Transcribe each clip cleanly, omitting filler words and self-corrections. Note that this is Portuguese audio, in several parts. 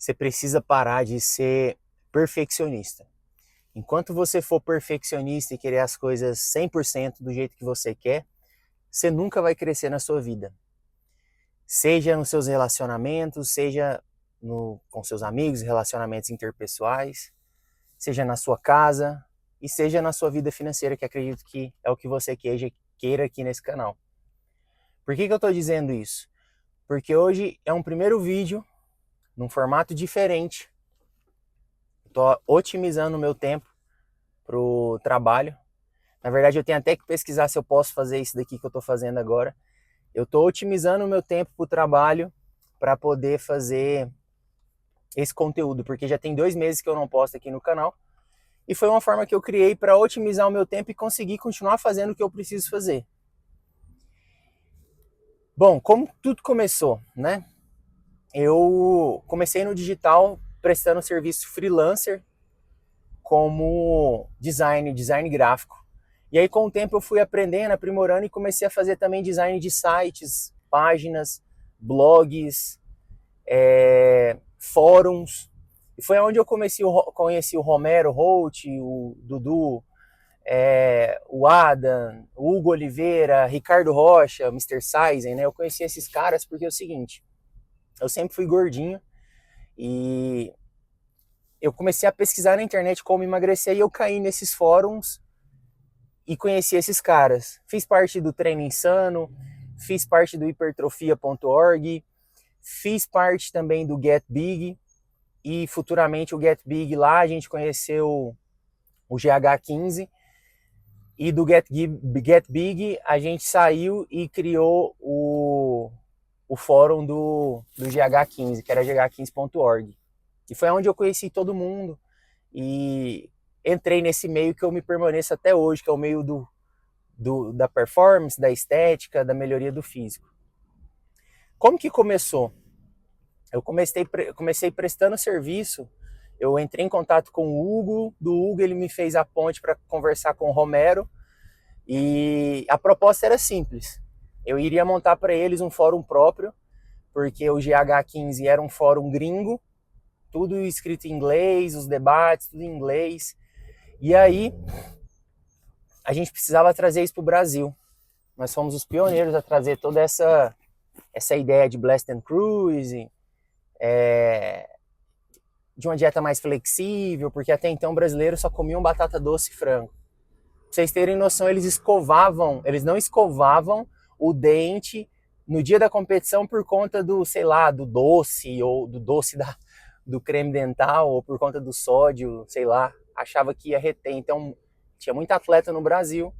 você precisa parar de ser perfeccionista. Enquanto você for perfeccionista e querer as coisas 100% do jeito que você quer, você nunca vai crescer na sua vida. Seja nos seus relacionamentos, seja com seus amigos, relacionamentos interpessoais, seja na sua casa e seja na sua vida financeira, que acredito que é o que você queira aqui nesse canal. Por que eu estou dizendo isso? Porque hoje é um primeiro vídeo num formato diferente. Estou otimizando o meu tempo para o trabalho. Na verdade, eu tenho até que pesquisar se eu posso fazer isso daqui que eu estou fazendo agora. Eu estou otimizando o meu tempo para o trabalho para poder fazer esse conteúdo, porque já tem 2 meses que eu não posto aqui no canal. E foi uma forma que eu criei para otimizar o meu tempo e conseguir continuar fazendo o que eu preciso fazer. Bom, como tudo começou, né? Eu comecei no digital prestando serviço freelancer como design gráfico. E aí com o tempo eu fui aprendendo, aprimorando e comecei a fazer também design de sites, páginas, blogs, fóruns. E foi onde eu conheci o Romero Holt, o Dudu, o Adam, o Hugo Oliveira, Ricardo Rocha, Mr. Sizen, né? Eu conheci esses caras porque é o seguinte, eu sempre fui gordinho e eu comecei a pesquisar na internet como emagrecer e eu caí nesses fóruns e conheci esses caras. Fiz parte do Treino Insano, fiz parte do hipertrofia.org, fiz parte também do Get Big e futuramente o Get Big lá a gente conheceu o GH15 e do Get Big a gente saiu e criou o fórum do GH15, que era gh15.org. E foi onde eu conheci todo mundo e entrei nesse meio que eu me permaneço até hoje, que é o meio da performance, da estética, da melhoria do físico. Como que começou? Eu comecei prestando serviço, eu entrei em contato com o Hugo, do Hugo ele me fez a ponte para conversar com o Romero, e a proposta era simples, eu iria montar para eles um fórum próprio, porque o GH15 era um fórum gringo, tudo escrito em inglês, os debates, tudo em inglês, e aí a gente precisava trazer isso para o Brasil. Nós fomos os pioneiros a trazer toda essa ideia de Blast and Cruise, de uma dieta mais flexível, porque até então brasileiros só comiam batata doce e frango. Pra vocês terem noção, eles não escovavam o dente no dia da competição por conta do, sei lá, do doce, ou do doce do creme dental, ou por conta do sódio, sei lá, achava que ia reter. Então, tinha muito atleta no Brasil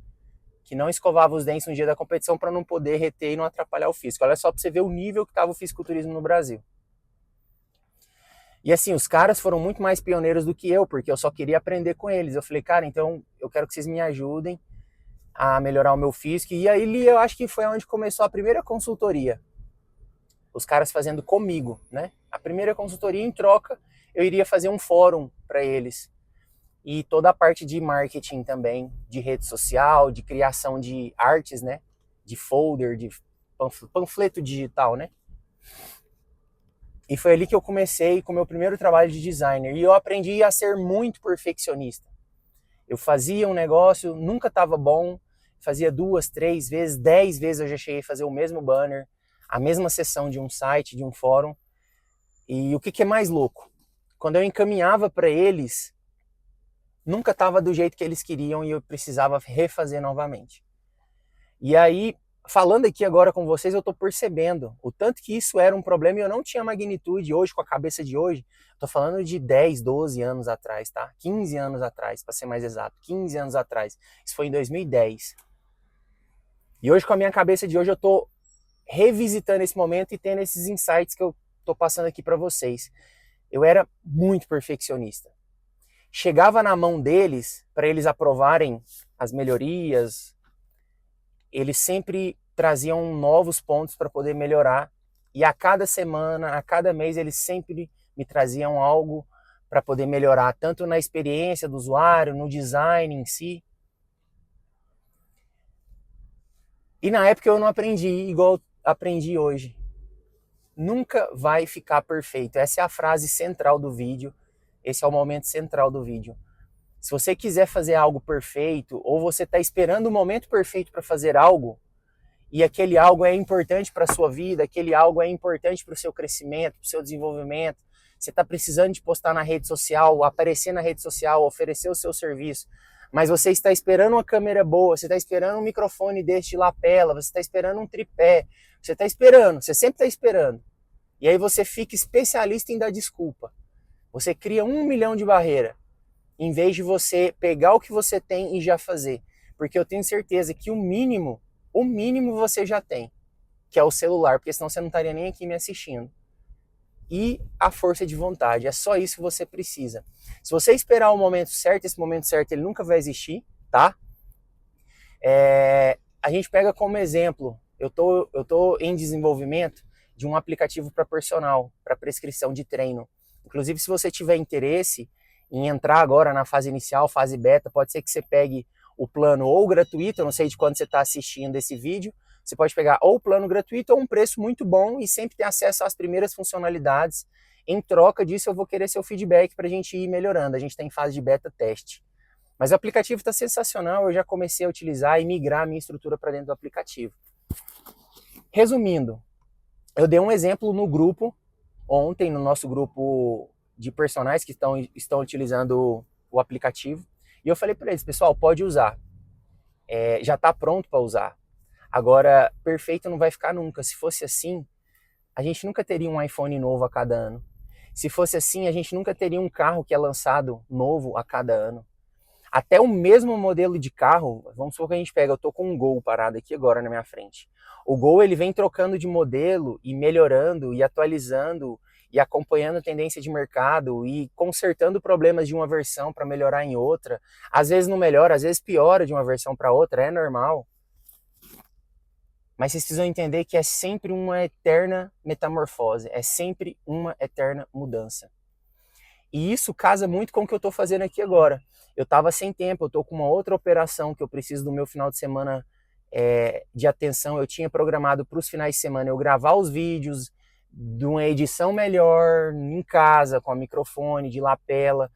que não escovava os dentes no dia da competição para não poder reter e não atrapalhar o físico. Olha só para você ver o nível que estava o fisiculturismo no Brasil. E assim, os caras foram muito mais pioneiros do que eu, porque eu só queria aprender com eles. Eu falei, cara, então eu quero que vocês me ajudem a melhorar o meu físico. E aí eu acho que foi onde começou a primeira consultoria. Os caras fazendo comigo, né? A primeira consultoria, em troca, eu iria fazer um fórum para eles. E toda a parte de marketing também, de rede social, de criação de artes, né? De folder, de panfleto digital, né? E foi ali que eu comecei com o meu primeiro trabalho de designer. E eu aprendi a ser muito perfeccionista. Eu fazia um negócio, nunca estava bom, fazia 2, 3 vezes, 10 vezes eu já cheguei a fazer o mesmo banner, a mesma seção de um site, de um fórum. E o que é mais louco? Quando eu encaminhava para eles, nunca estava do jeito que eles queriam e eu precisava refazer novamente. E aí, falando aqui agora com vocês, eu estou percebendo o tanto que isso era um problema e eu não tinha magnitude hoje, com a cabeça de hoje. Estou falando de 10, 12 anos atrás, tá? 15 anos atrás, para ser mais exato. 15 anos atrás. Isso foi em 2010. E hoje, com a minha cabeça de hoje, eu estou revisitando esse momento e tendo esses insights que eu estou passando aqui para vocês. Eu era muito perfeccionista. Chegava na mão deles, para eles aprovarem as melhorias, eles sempre traziam novos pontos para poder melhorar. E a cada semana, a cada mês, eles sempre me traziam algo para poder melhorar, tanto na experiência do usuário, no design em si. E na época eu não aprendi igual aprendi hoje. nunca vai ficar perfeito. Essa é a frase central do vídeo, esse é o momento central do vídeo. Se você quiser fazer algo perfeito, ou você está esperando o momento perfeito para fazer algo, e aquele algo é importante para a sua vida, aquele algo é importante para o seu crescimento, para o seu desenvolvimento, você está precisando de postar na rede social, aparecer na rede social, oferecer o seu serviço, mas você está esperando uma câmera boa, você está esperando um microfone desse de lapela, você está esperando um tripé, você está esperando, você sempre está esperando. E aí você fica especialista em dar desculpa. Você cria 1 milhão de barreiras, em vez de você pegar o que você tem e já fazer. Porque eu tenho certeza que o mínimo você já tem, que é o celular, porque senão você não estaria nem aqui me assistindo. E a força de vontade, é só isso que você precisa. Se você esperar o momento certo, esse momento certo ele nunca vai existir, tá? A gente pega como exemplo, eu tô em desenvolvimento de um aplicativo para personal, para prescrição de treino. Inclusive, se você tiver interesse em entrar agora na fase inicial, fase beta, pode ser que você pegue o plano ou gratuito, eu não sei de quando você está assistindo esse vídeo, você pode pegar ou o plano gratuito ou um preço muito bom e sempre ter acesso às primeiras funcionalidades. Em troca disso, eu vou querer seu feedback para a gente ir melhorando. A gente está em fase de beta teste. Mas o aplicativo está sensacional, eu já comecei a utilizar e migrar a minha estrutura para dentro do aplicativo. Resumindo, eu dei um exemplo no grupo, ontem, no nosso grupo de personagens que estão utilizando o aplicativo, e eu falei para eles, pessoal, pode usar, já está pronto para usar. Agora, perfeito não vai ficar nunca. Se fosse assim, a gente nunca teria um iPhone novo a cada ano. Se fosse assim, a gente nunca teria um carro que é lançado novo a cada ano. Até o mesmo modelo de carro, vamos supor que a gente pega, eu tô com um Gol parado aqui agora na minha frente. O Gol, ele vem trocando de modelo e melhorando e atualizando e acompanhando a tendência de mercado e consertando problemas de uma versão para melhorar em outra. Às vezes não melhora, às vezes piora de uma versão para outra, é normal. Mas vocês precisam entender que é sempre uma eterna metamorfose, é sempre uma eterna mudança. E isso casa muito com o que eu estou fazendo aqui agora. Eu estava sem tempo, eu estou com uma outra operação que eu preciso do meu final de semana de atenção. Eu tinha programado para os finais de semana eu gravar os vídeos de uma edição melhor em casa, com a microfone, de lapela.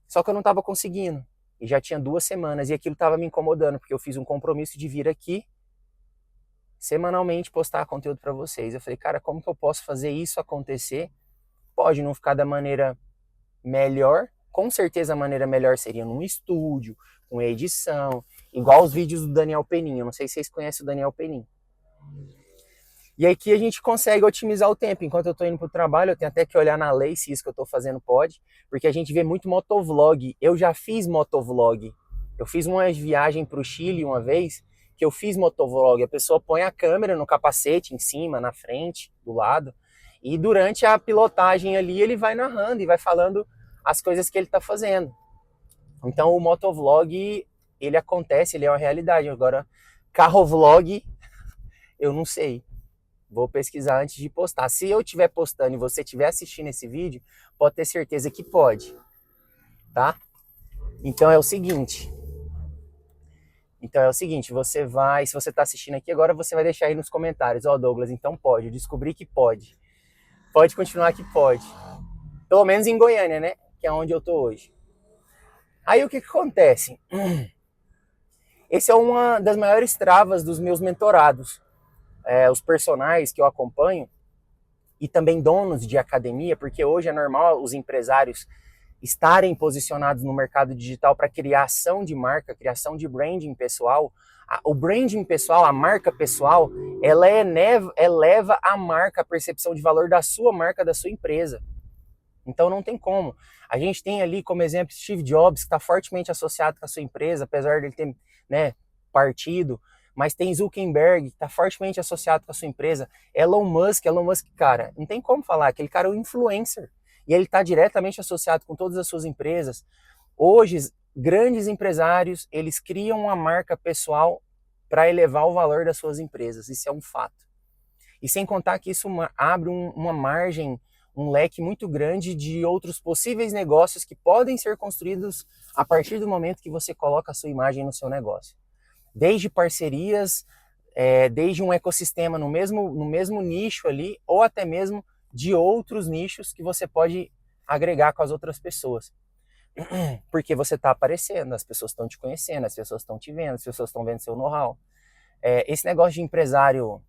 Só que eu não estava conseguindo. E já tinha 2 semanas e aquilo estava me incomodando, porque eu fiz um compromisso de vir aqui semanalmente postar conteúdo para vocês. Eu falei, cara, como que eu posso fazer isso acontecer? Pode não ficar da maneira melhor, com certeza a maneira melhor seria num estúdio, com edição, igual os vídeos do Daniel Penin. Eu não sei se vocês conhecem o Daniel Penin. E aqui a gente consegue otimizar o tempo. Enquanto eu tô indo pro trabalho, eu tenho até que olhar na lei se isso que eu tô fazendo pode, porque a gente vê muito motovlog. Eu já fiz motovlog. Eu fiz uma viagem pro Chile uma vez, que eu fiz motovlog. A pessoa põe a câmera no capacete, em cima, na frente, do lado, e durante a pilotagem ali ele vai narrando e vai falando as coisas que ele está fazendo. Então o motovlog, ele acontece, ele é uma realidade. Agora, carrovlog, eu não sei. Vou pesquisar antes de postar. Se eu estiver postando e você estiver assistindo esse vídeo, pode ter certeza que pode, tá? Então é o seguinte, você vai, se você está assistindo aqui agora, você vai deixar aí nos comentários, ó, Douglas, então pode, eu descobri que pode. Pode continuar que pode. Pelo menos em Goiânia, né? Que é onde eu tô hoje. Aí o que acontece? Esse é uma das maiores travas dos meus mentorados. Os personagens que eu acompanho e também donos de academia, porque hoje é normal os empresários estarem posicionados no mercado digital para criação de marca, criação de branding pessoal. O branding pessoal, a marca pessoal, ela eleva a marca, a percepção de valor da sua marca, da sua empresa. Então não tem como. A gente tem ali como exemplo Steve Jobs, que está fortemente associado com a sua empresa, apesar de ele ter, né, partido, mas tem Zuckerberg, que está fortemente associado com a sua empresa. Elon Musk, cara, não tem como falar, aquele cara é um influencer. E ele está diretamente associado com todas as suas empresas. Hoje, grandes empresários, eles criam uma marca pessoal para elevar o valor das suas empresas. Isso é um fato. E sem contar que isso abre uma margem, um leque muito grande de outros possíveis negócios que podem ser construídos a partir do momento que você coloca a sua imagem no seu negócio. Desde parcerias desde um ecossistema no mesmo nicho ali, ou até mesmo de outros nichos que você pode agregar com as outras pessoas. Porque você está aparecendo, as pessoas estão te conhecendo, as pessoas estão te vendo, as pessoas estão vendo seu know-how. Esse negócio de empresário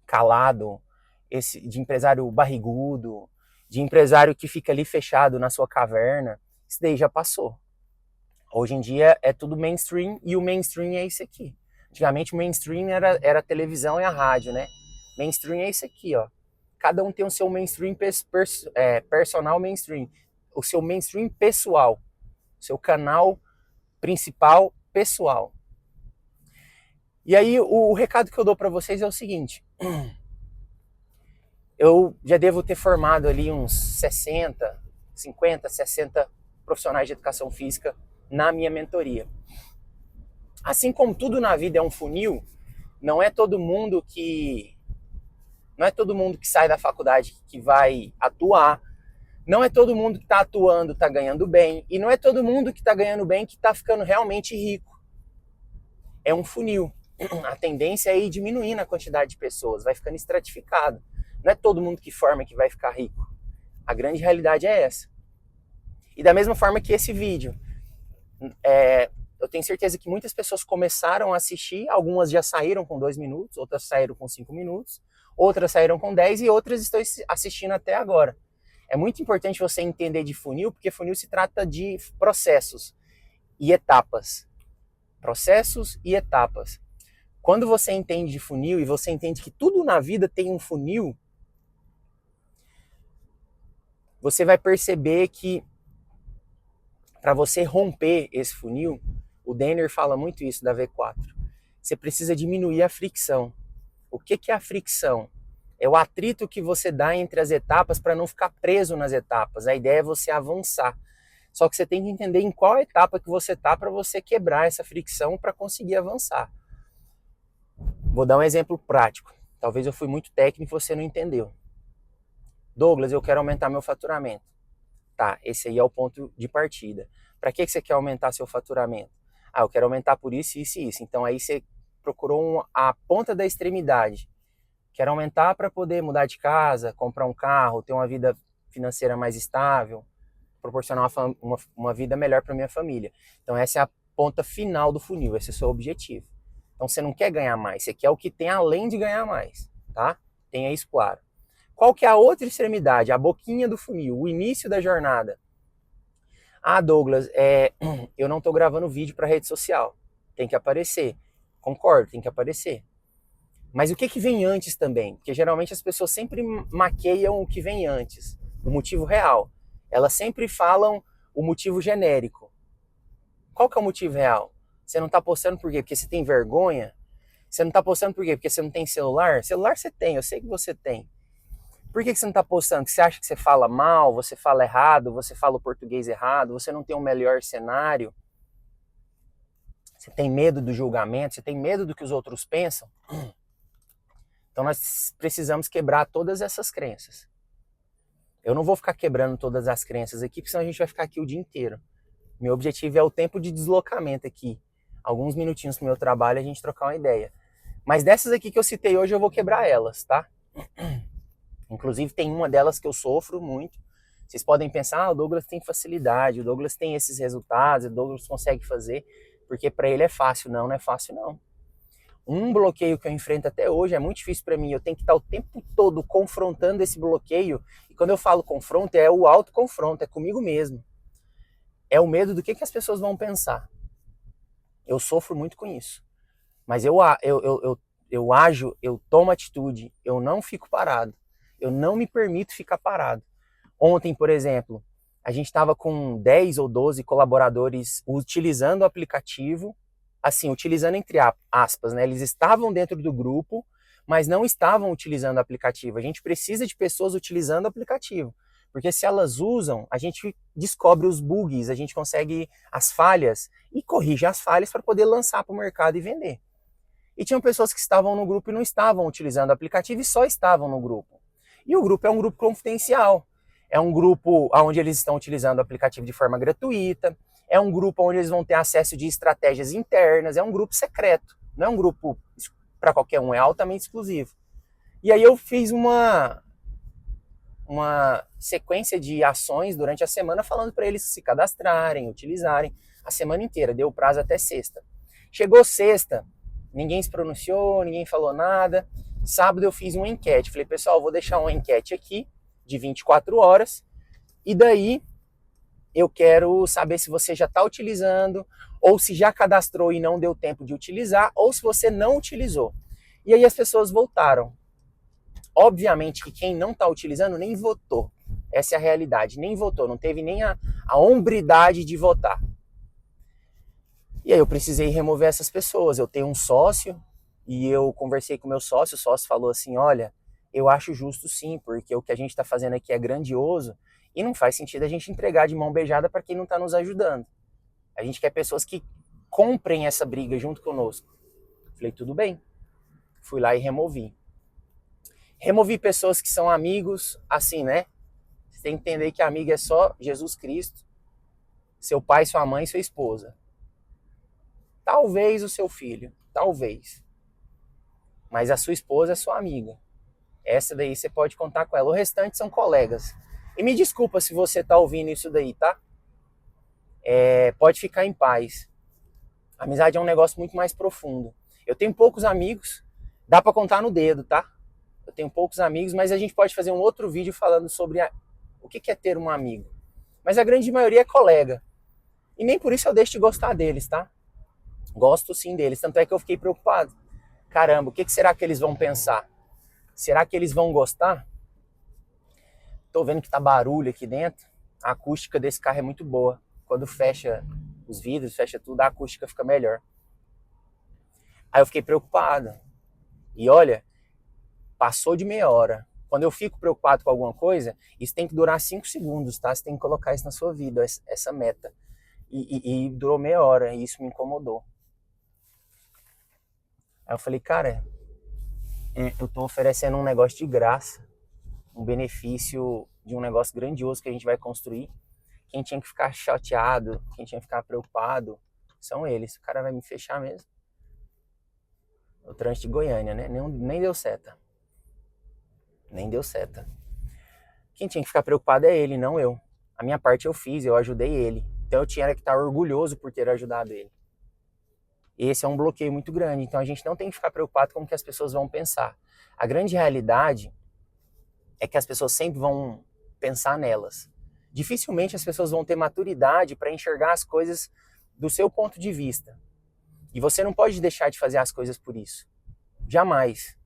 calado, de empresário barrigudo, de empresário que fica ali fechado na sua caverna, isso daí já passou. Hoje em dia é tudo mainstream, e o mainstream é isso aqui. Antigamente o mainstream era a televisão e a rádio, né? Mainstream é isso aqui, ó. Cada um tem o seu mainstream personal mainstream. O seu mainstream pessoal. Seu canal principal pessoal. E aí o recado que eu dou para vocês é o seguinte. Eu já devo ter formado ali uns 50, 60 profissionais de educação física na minha mentoria. Assim como tudo na vida é um funil, não é todo mundo que sai da faculdade que vai atuar, não é todo mundo que está atuando está ganhando bem, e não é todo mundo que está ganhando bem que está ficando realmente rico. É um funil. A tendência é ir diminuindo a quantidade de pessoas, vai ficando estratificado. Não é todo mundo que forma que vai ficar rico. A grande realidade é essa. E da mesma forma que esse vídeo, eu tenho certeza que muitas pessoas começaram a assistir, algumas já saíram com 2 minutos, outras saíram com 5 minutos, outras saíram com 10 e outras estão assistindo até agora. É muito importante você entender de funil, porque funil se trata de processos e etapas. Processos e etapas. Quando você entende de funil e você entende que tudo na vida tem um funil, você vai perceber que para você romper esse funil, o Denner fala muito isso da V4, você precisa diminuir a fricção. O que é a fricção? É o atrito que você dá entre as etapas para não ficar preso nas etapas. A ideia é você avançar. Só que você tem que entender em qual etapa que você está para você quebrar essa fricção para conseguir avançar. Vou dar um exemplo prático. Talvez eu fui muito técnico e você não entendeu. Douglas, eu quero aumentar meu faturamento. Tá, esse aí é o ponto de partida. Para que você quer aumentar seu faturamento? Eu quero aumentar por isso, isso e isso. Então aí você procurou a ponta da extremidade. Quero aumentar para poder mudar de casa, comprar um carro, ter uma vida financeira mais estável, proporcionar uma vida melhor para minha família. Então essa é a ponta final do funil, esse é o seu objetivo. Então você não quer ganhar mais, você quer o que tem além de ganhar mais, tá? Tenha isso claro. Qual que é a outra extremidade? A boquinha do funil, o início da jornada. Douglas, eu não estou gravando vídeo para rede social. Tem que aparecer. Concordo, tem que aparecer. Mas o que vem antes também? Porque geralmente as pessoas sempre maqueiam o que vem antes, o motivo real. Elas sempre falam o motivo genérico. Qual que é o motivo real? Você não está postando por quê? Porque você tem vergonha? Você não está postando por quê? Porque você não tem celular? Celular você tem, eu sei que você tem. Por que você não está postando? Porque você acha que você fala mal, você fala errado, você fala o português errado, você não tem um melhor cenário? Você tem medo do julgamento, você tem medo do que os outros pensam? Então nós precisamos quebrar todas essas crenças. Eu não vou ficar quebrando todas as crenças aqui, porque senão a gente vai ficar aqui o dia inteiro. Meu objetivo é o tempo de deslocamento aqui. Alguns minutinhos pro meu trabalho a gente trocar uma ideia. Mas dessas aqui que eu citei hoje eu vou quebrar elas, tá? Inclusive tem uma delas que eu sofro muito. Vocês podem pensar, o Douglas tem facilidade, o Douglas tem esses resultados, o Douglas consegue fazer, porque para ele é fácil. Não é fácil não. Um bloqueio que eu enfrento até hoje é muito difícil para mim. Eu tenho que estar o tempo todo confrontando esse bloqueio. E quando eu falo confronto, é o autoconfronto, é comigo mesmo. É o medo do que as pessoas vão pensar. Eu sofro muito com isso. Mas eu ajo, eu tomo atitude, eu não fico parado. Eu não me permito ficar parado. Ontem, por exemplo, a gente estava com 10 ou 12 colaboradores utilizando o aplicativo, assim, utilizando entre aspas, né? Eles estavam dentro do grupo, mas não estavam utilizando o aplicativo. A gente precisa de pessoas utilizando o aplicativo, porque se elas usam, a gente descobre os bugs, a gente consegue as falhas e corrige as falhas para poder lançar para o mercado e vender. E tinham pessoas que estavam no grupo e não estavam utilizando o aplicativo e só estavam no grupo. E o grupo é um grupo confidencial. É um grupo onde eles estão utilizando o aplicativo de forma gratuita. É um grupo onde eles vão ter acesso de estratégias internas. É um grupo secreto. Não é um grupo para qualquer um, é altamente exclusivo. E aí eu fiz uma sequência de ações durante a semana falando para eles se cadastrarem, utilizarem a semana inteira, deu prazo até sexta. Chegou sexta, ninguém se pronunciou, ninguém falou nada. Sábado eu fiz uma enquete, falei, pessoal, vou deixar uma enquete aqui de 24 horas e daí eu quero saber se você já está utilizando ou se já cadastrou e não deu tempo de utilizar ou se você não utilizou. E aí as pessoas voltaram. Obviamente que quem não está utilizando nem votou. Essa é a realidade. Nem votou, não teve nem a hombridade de votar. E aí eu precisei remover essas pessoas. Eu tenho um sócio e eu conversei com o meu sócio. O sócio falou assim, olha, eu acho justo sim, porque o que a gente está fazendo aqui é grandioso e não faz sentido a gente entregar de mão beijada para quem não está nos ajudando. A gente quer pessoas que comprem essa briga junto conosco. Falei, tudo bem. Fui lá e removi. Removi pessoas que são amigos, assim, né? Você tem que entender que amigo é só Jesus Cristo, seu pai, sua mãe, sua esposa. Talvez o seu filho, talvez. Mas a sua esposa é sua amiga. Essa daí você pode contar com ela. O restante são colegas. E me desculpa se você tá ouvindo isso daí, tá? Pode ficar em paz. A amizade é um negócio muito mais profundo. Eu tenho poucos amigos, dá pra contar no dedo, tá? Eu tenho poucos amigos, mas a gente pode fazer um outro vídeo falando sobre o que é ter um amigo. Mas a grande maioria é colega. E nem por isso eu deixo de gostar deles, tá? Gosto sim deles, tanto é que eu fiquei preocupado. Caramba, o que será que eles vão pensar? Será que eles vão gostar? Tô vendo que tá barulho aqui dentro. A acústica desse carro é muito boa. Quando fecha os vidros, fecha tudo, a acústica fica melhor. Aí eu fiquei preocupado. E olha, passou de meia hora. Quando eu fico preocupado com alguma coisa, isso tem que durar 5 segundos, tá? Você tem que colocar isso na sua vida, essa meta. E durou meia hora, e isso me incomodou. Aí eu falei, cara, eu tô oferecendo um negócio de graça, um benefício de um negócio grandioso que a gente vai construir. Quem tinha que ficar chateado, quem tinha que ficar preocupado, são eles. O cara vai me fechar mesmo. O trânsito de Goiânia, né? Nem deu seta. Nem deu seta. Quem tinha que ficar preocupado é ele, não eu. A minha parte eu fiz, eu ajudei ele. Então eu tinha que estar orgulhoso por ter ajudado ele. Esse é um bloqueio muito grande. Então a gente não tem que ficar preocupado com o que as pessoas vão pensar. A grande realidade é que as pessoas sempre vão pensar nelas. Dificilmente as pessoas vão ter maturidade para enxergar as coisas do seu ponto de vista. E você não pode deixar de fazer as coisas por isso. Jamais.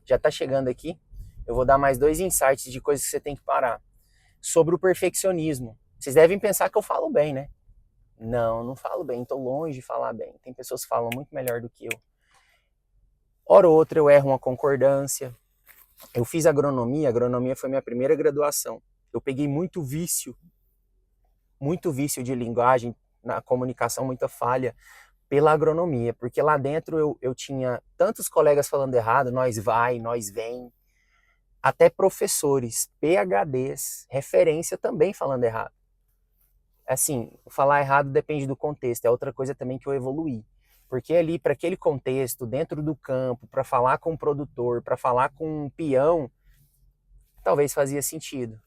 Já está chegando aqui. Eu vou dar mais 2 insights de coisas que você tem que parar. Sobre o perfeccionismo. Vocês devem pensar que eu falo bem, né? Não falo bem. Estou longe de falar bem. Tem pessoas que falam muito melhor do que eu. Hora ou outra eu erro uma concordância. Eu fiz agronomia foi minha primeira graduação. Eu peguei muito vício de linguagem, na comunicação, muita falha pela agronomia, porque lá dentro eu tinha tantos colegas falando errado, nós vai, nós vem, até professores, PhDs, referência também falando errado. Assim, falar errado depende do contexto, é outra coisa também que eu evoluí. Porque ali, para aquele contexto, dentro do campo, para falar com o produtor, para falar com um peão, talvez fazia sentido.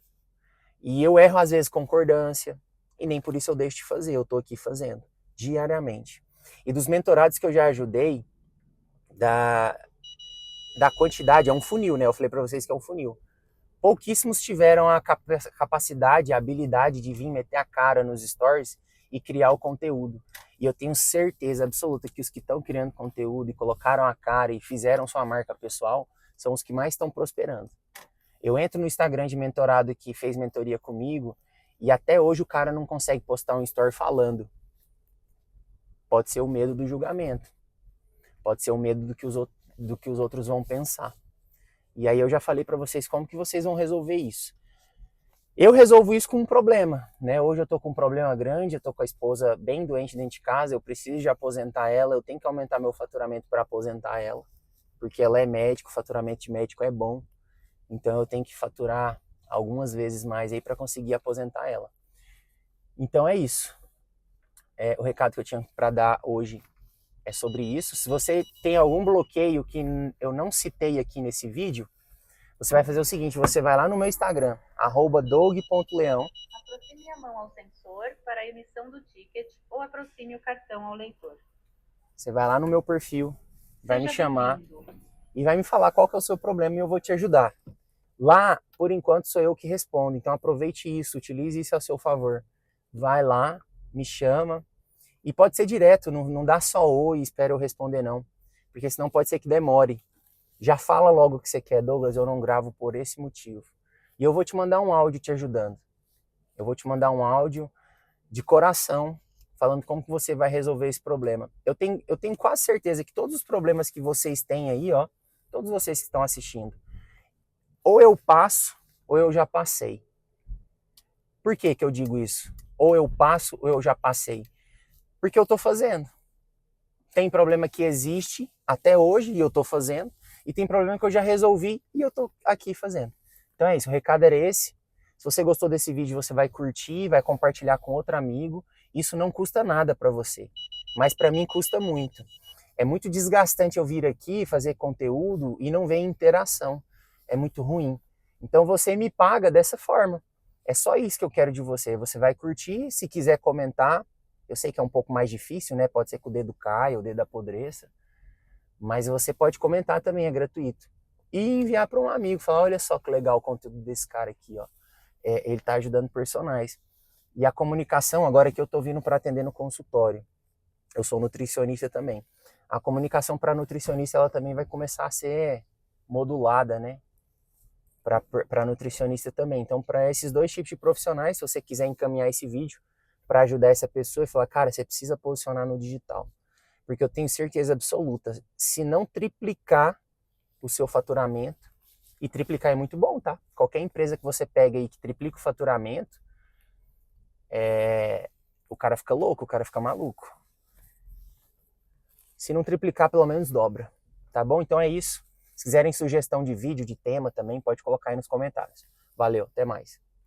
E eu erro às vezes concordância, e nem por isso eu deixo de fazer, eu estou aqui fazendo, diariamente. E dos mentorados que eu já ajudei, da quantidade, é um funil, né? Eu falei para vocês que é um funil. Pouquíssimos tiveram a capacidade, a habilidade de vir meter a cara nos stories e criar o conteúdo. E eu tenho certeza absoluta que os que estão criando conteúdo e colocaram a cara e fizeram sua marca pessoal são os que mais estão prosperando. Eu entro no Instagram de mentorado que fez mentoria comigo e até hoje o cara não consegue postar um story falando. Pode ser o medo do julgamento. Pode ser o medo do que os outros vão pensar. E aí eu já falei para vocês como que vocês vão resolver isso. Eu resolvo isso com um problema, né? Hoje eu tô com um problema grande, eu tô com a esposa bem doente dentro de casa, eu preciso de aposentar ela, eu tenho que aumentar meu faturamento para aposentar ela, porque ela é médico, o faturamento de médico é bom, então eu tenho que faturar algumas vezes mais aí para conseguir aposentar ela. Então é isso. O recado que eu tinha para dar hoje É sobre isso. Se você tem algum bloqueio que eu não citei aqui nesse vídeo, você vai fazer o seguinte, você vai lá no meu Instagram, @doug.leão. Aproxime a mão ao sensor para a emissão do ticket ou aproxime o cartão ao leitor. Você vai lá no meu perfil, vai me Seja chamar bem-vindo. e vai me falar qual que é o seu problema e eu vou te ajudar. Lá, por enquanto, sou eu que respondo, então aproveite isso, utilize isso a seu favor. Vai lá, me chama, e pode ser direto, não dá só oi e espera eu responder não, porque senão pode ser que demore. Já fala logo o que você quer, Douglas, eu não gravo por esse motivo. E eu vou te mandar um áudio te ajudando. Eu vou te mandar um áudio de coração, falando como que você vai resolver esse problema. Eu tenho quase certeza que todos os problemas que vocês têm aí, ó, todos vocês que estão assistindo, ou eu passo, ou eu já passei. Por que que eu digo isso? Ou eu passo, ou eu já passei. Porque eu tô fazendo. Tem problema que existe até hoje e eu tô fazendo, e tem problema que eu já resolvi e eu tô aqui fazendo. Então é isso, o recado era esse. Se você gostou desse vídeo, você vai curtir, vai compartilhar com outro amigo. Isso não custa nada para você, mas para mim custa muito. É muito desgastante eu vir aqui fazer conteúdo e não ver interação. É muito ruim. Então você me paga dessa forma. É só isso que eu quero de você. Você vai curtir, se quiser comentar. Eu sei que é um pouco mais difícil, né? Pode ser que o dedo caia, o dedo apodreça. Mas você pode comentar também, é gratuito. E enviar para um amigo, falar, olha só que legal o conteúdo desse cara aqui, ó. Ele está ajudando personagens. E a comunicação, agora que eu estou vindo para atender no consultório, eu sou nutricionista também. A comunicação para nutricionista, ela também vai começar a ser modulada, né? Para nutricionista também. Então, para esses dois tipos de profissionais, se você quiser encaminhar esse vídeo para ajudar essa pessoa e falar, cara, você precisa posicionar no digital. Porque eu tenho certeza absoluta, se não triplicar o seu faturamento, e triplicar é muito bom, tá? Qualquer empresa que você pega aí que triplica o faturamento, o cara fica louco, o cara fica maluco. Se não triplicar, pelo menos dobra. Tá bom? Então é isso. Se quiserem sugestão de vídeo, de tema também, pode colocar aí nos comentários. Valeu, até mais.